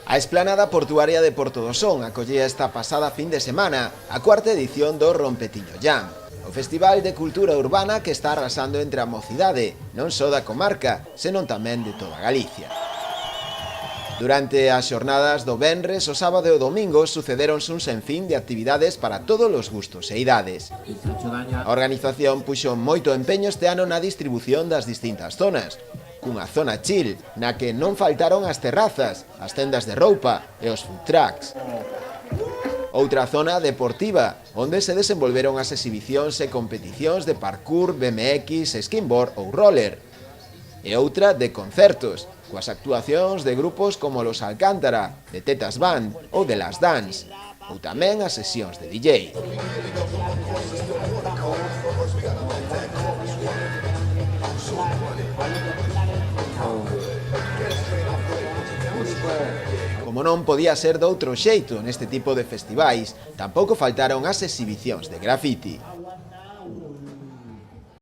A esplanada portuaria de Porto do Son acollía esta pasada fin de semana a cuarta edición do Rompetiño Jam, o festival de cultura urbana que está arrasando entre a mocidade, non só da comarca, senón tamén de toda Galicia. Durante as xornadas do venres, o sábado e o domingo sucederonse un senfín de actividades para todos os gustos e idades. A organización puxo moito empeño este ano na distribución das distintas zonas, cunha zona chill, na que non faltaron as terrazas, as tendas de roupa e os food trucks. Outra zona deportiva, onde se desenvolveron as exhibicións e competicións de parkour, BMX, skimboard ou roller. E outra de concertos, coas actuacións de grupos como Los Alcántara, de Tetas Band ou de Las Dance, ou tamén as sesións de DJ. Como non podía ser doutro xeito neste tipo de festivais, tampouco faltaron as exhibicións de graffiti.